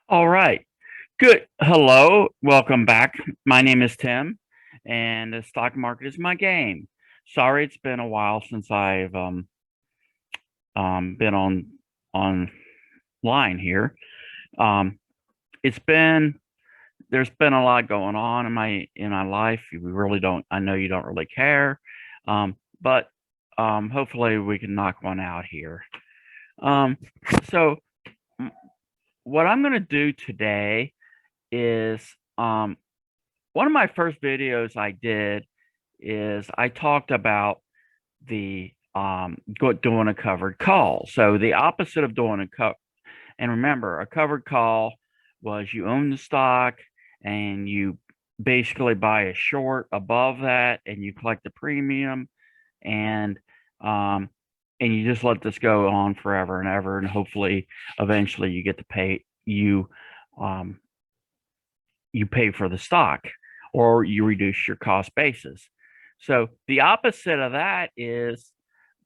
All right. Good. Hello. Welcome back. My name is Tim, and the stock market is my game. Sorry, it's been a while since I've been online here. Um, it's been there's been a lot going on in my life. We really don't. I know you don't really care, but hopefully we can knock one out here. Um, so m- what I'm going to do today is um, one of my first videos I did is I talked about the doing a covered call. So the opposite of doing and remember, a covered call was you own the stock and you basically buy a short above that and you collect the premium and um and you just let this go on forever and ever, and hopefully eventually you get to um you pay for the stock or you reduce your cost basis. So the opposite of that is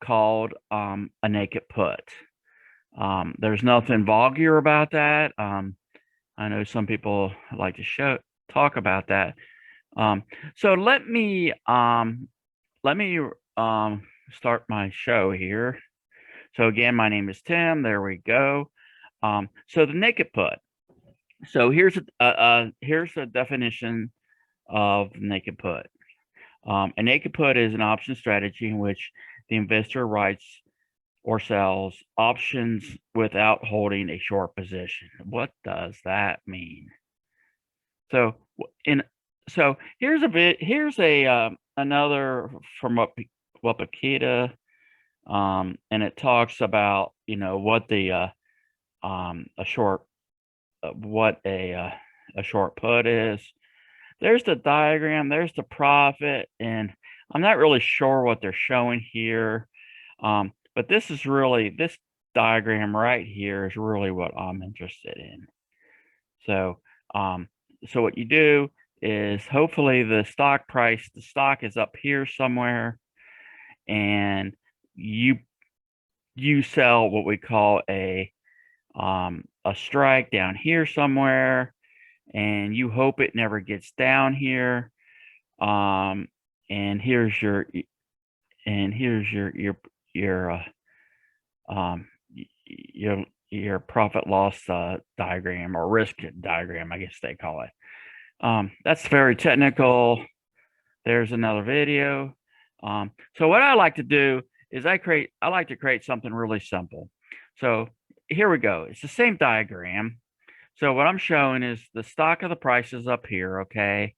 called a naked put. There's nothing vulgar about that. I know some people like to talk about that. Um, so let me start my show here. So again, my name is Tim. There we go. So the naked put. So here's a definition of naked put. A naked put is an option strategy in which the investor writes or sells options without holding a short position. What does that mean? So in so here's a another from Wapakita, and it talks about what the a short what a short put is. There's the diagram, there's the profit, and I'm not really sure what they're showing here. But this diagram right here is really what I'm interested in. So, um, so what you do is hopefully the stock is up here somewhere, and you you sell what we call a strike down here somewhere, and you hope it never gets down here. Um, and here's your um your profit loss diagram or risk diagram, I guess they call it. That's very technical. There's another video. So what I like to do is I like to create something really simple. So here we go. It's the same diagram. So what I'm showing is the stock of the prices up here, okay?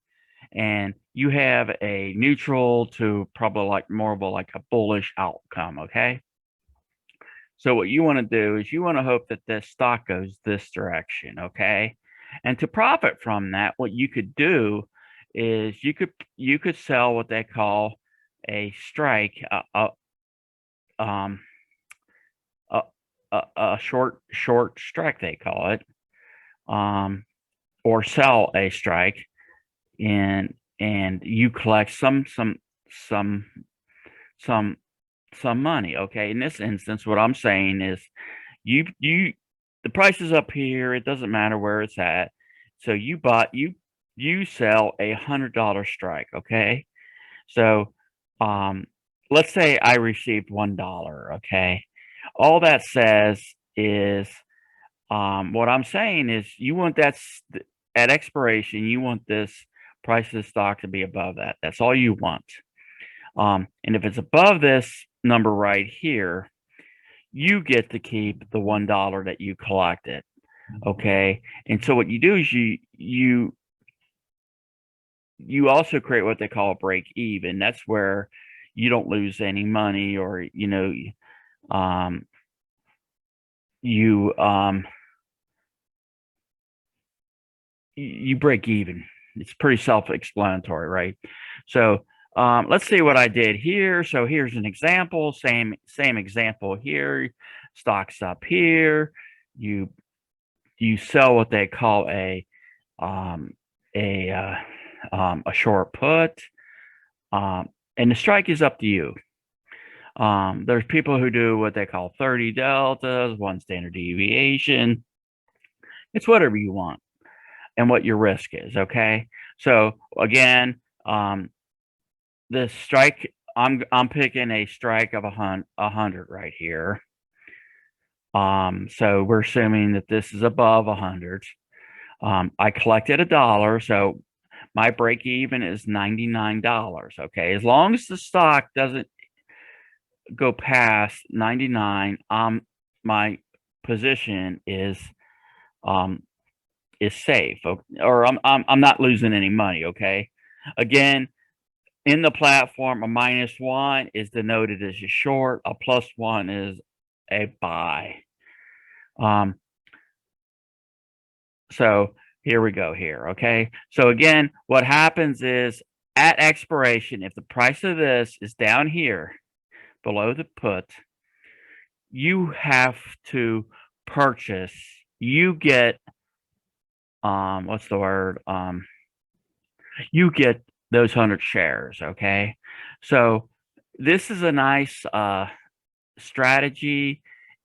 And you have a neutral to probably like more of like a bullish outcome, okay? So what you want to do is you want to hope that this stock goes this direction, okay? And to profit from that, what you could do is you could sell what they call a strike, um, a, a short strike they call it, um, or sell a strike, and you collect some some some money. Okay, in this instance, what I'm saying is you the price is up here, it doesn't matter where it's at. So you sell $100 strike, okay? So um let's say I received $1, okay? All that says is what I'm saying is you want at expiration, you want this price of the stock to be above that. That's all you want. And if it's above this number right here, you get to keep the $1 that you collected. Okay. And so what you do is you also create what they call a break even. That's where you don't lose any money, or um you you break even. It's pretty self-explanatory, right? So let's see what I did here. So here's an example, same example here. Stocks up here. You you sell what they call um, a a short put, and the strike is up to you. There's people who do what they call 30 deltas, one standard deviation. It's whatever you want and what your risk is. Okay. So again, the strike, I'm picking a strike of 100 right here. So we're assuming that this is above 100. I collected $1, so my break even is $99. Okay, as long as the stock doesn't go past 99, my position um is safe, or I'm not losing any money. Okay, again, in the platform, a -1 is denoted as a short, a +1 is a buy. Um, so here we go here, okay? So again, what happens is at expiration, if the price of this is down here below the put, you have to purchase. You get what's the word? You get those 100 shares, okay? So this is a nice strategy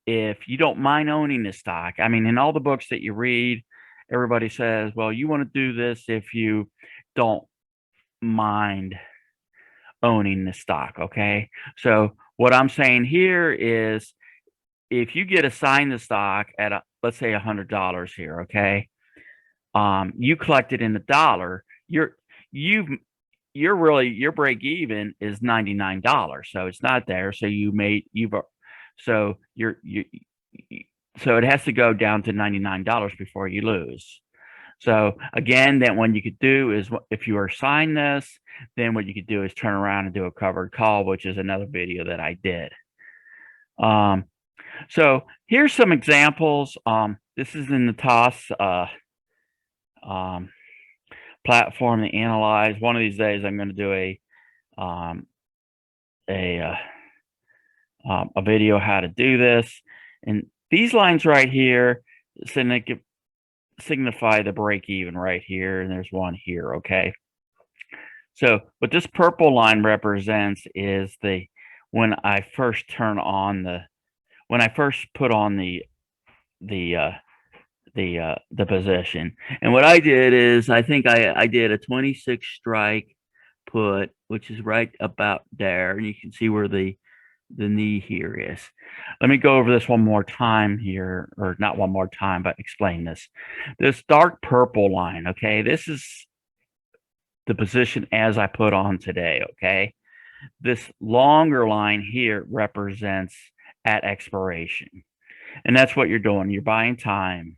if you don't mind owning the stock. I mean, in all the books that you read, everybody says, well, you want to do this if you don't mind owning the stock, okay? So what I'm saying here is if you get assigned the stock at let's say $100 here, okay? You collect it in a dollar, you've your break even is $99. So it's not there. So so so it has to go down to $99 before you lose. So again, then what you could do is if you are assigned this, then what you could do is turn around and do a covered call, which is another video that I did. So here's some examples. This is in the TOS platform to analyze. One of these days, I'm going to do um, a video how to do this. And these lines right here signify the break even right here, and there's one here. Okay. So what this purple line represents is when I first put on the position. And what I did is I think I did a 26 strike put, which is right about there, and you can see where the knee here is. Let me go over this one more time here, or not one more time, but explain this. This dark purple line, okay, this is the position as I put on today, okay? This longer line here represents at expiration. And that's what you're doing. You're buying time.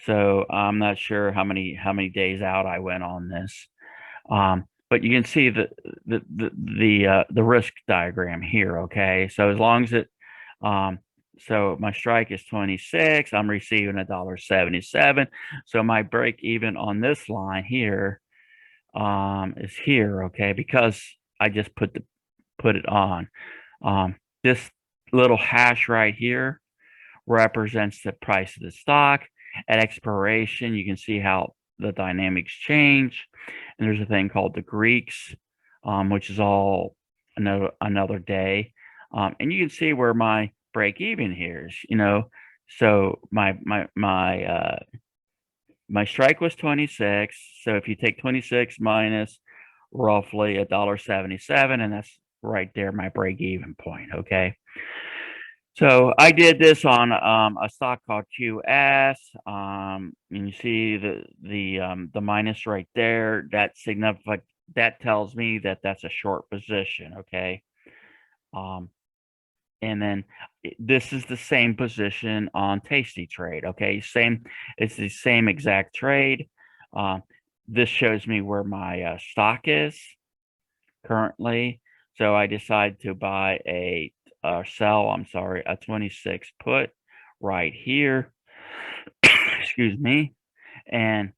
So I'm not sure how many days out I went on this. But you can see the risk diagram here, okay? So as long as so my strike is 26, I'm receiving $1.77. So my break even on this line here is here, okay? Because I just put it on. This little hash right here represents the price of the stock. At expiration, you can see how the dynamics change. And there's a thing called the Greeks, which is all another day. And you can see where my break even here is, So my strike was 26. So if you take 26 minus roughly $1.77, and that's right there, my break even point. Okay. So I did this on a stock called QS, and you see the minus right there. That tells me that that's a short position. Okay, and then this is the same position on Tasty Trade. Okay, it's the same exact trade. This shows me where my stock is currently. So I decided to buy a sell, a 26 put right here. Excuse me. And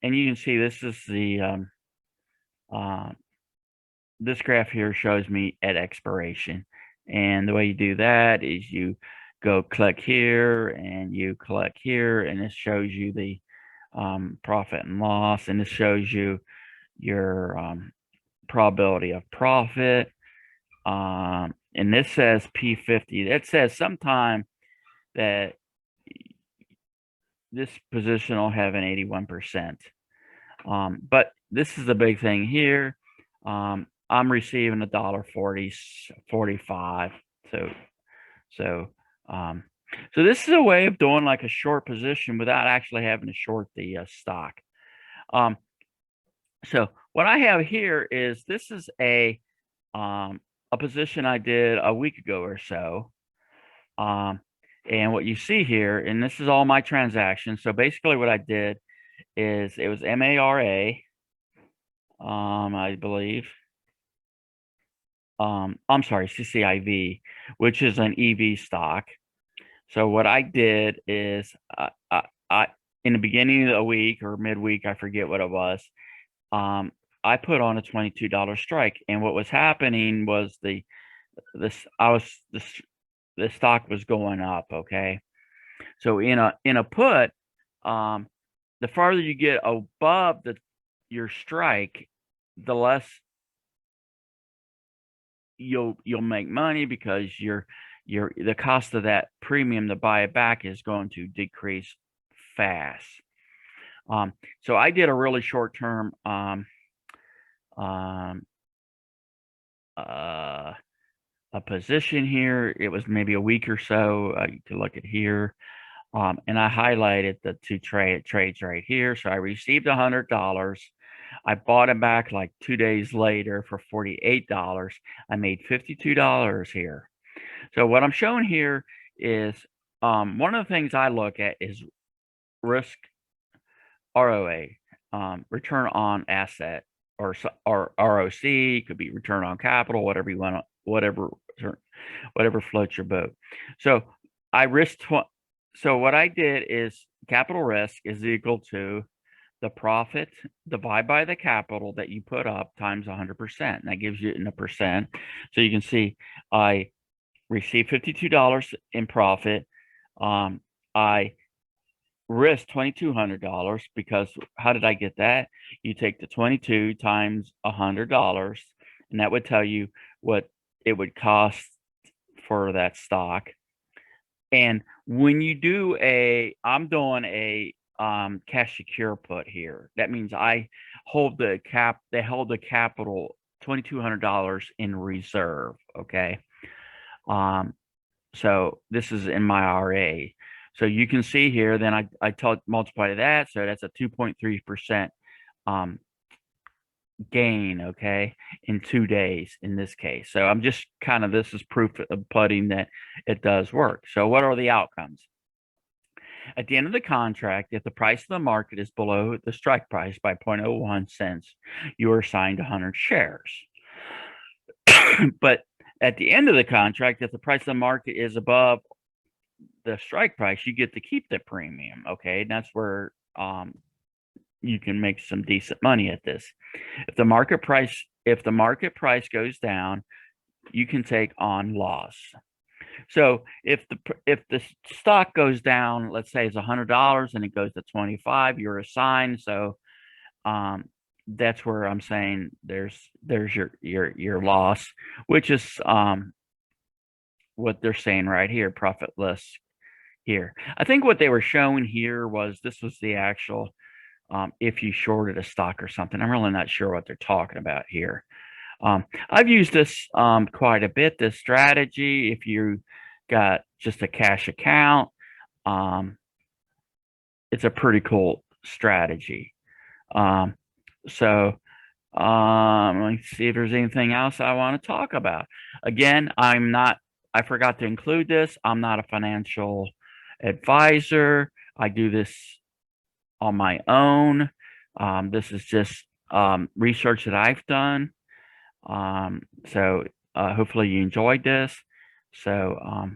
you can see this is this graph here shows me at expiration. And the way you do that is you go click here and you click here, and it shows you the profit and loss, and this shows you your probability of profit. And this says P50. That says sometime that this position will have an 81%. But this is the big thing here. I'm receiving $1.40, 45. So so this is a way of doing like a short position without actually having to short the stock. So what I have here is this is a position I did a week ago or so. And what you see here, and this is all my transactions. So basically what I did is it was MARA, I believe. I'm sorry, CCIV, which is an EV stock. So what I did is I in the beginning of the week or midweek, I forget what it was, I put on a $22 strike. And what was happening was the stock was going up, okay? So in a put, the farther you get above your strike, the less you'll make money, because the cost of that premium to buy it back is going to decrease fast. So I did a really short term a position here. It was maybe a week or so. You can look at here. And I highlighted the two trades right here. So I received $100. I bought them back like 2 days later for $48. I made $52 here. So what I'm showing here is one of the things I look at is risk ROA, return on asset, or ROC, could be return on capital, whatever you want, whatever floats your boat. So so what I did is capital risk is equal to the profit divided by the capital that you put up times 100%. And that gives you in a percent. So you can see I received $52 in profit. I risked $2,200, because how did I get that? You take the 22 times $100, and that would tell you what it would cost for that stock. And when you do I'm doing a cash secure put here. That means they hold the capital $2,200 in reserve. Okay. So this is in my RA. So you can see here, then I multiply that. So that's a 2.3% gain, okay, in 2 days in this case. So I'm just this is proof of putting that it does work. So what are the outcomes? At the end of the contract, if the price of the market is below the strike price by 0.01 cents, you are assigned 100 shares. But at the end of the contract, if the price of the market is above the strike price, you get to keep the premium, okay? And that's where you can make some decent money at this. If the market price goes down, you can take on loss. So if the stock goes down, let's say it's $100 and it goes to 25, you're assigned. So that's where I'm saying there's your loss, which is what they're saying right here, profitless here. I think what they were showing here was this was the actual if you shorted a stock or something. I'm really not sure what they're talking about here. I've used this quite a bit, this strategy. If you got just a cash account, it's a pretty cool strategy. So let me see if there's anything else I want to talk about. Again, I forgot to include this. I'm not a financial advisor. I do this on my own. This is just research that I've done. So hopefully you enjoyed this. So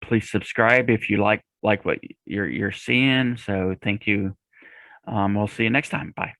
please subscribe if you like what you're seeing. So thank you. We'll see you next time. Bye.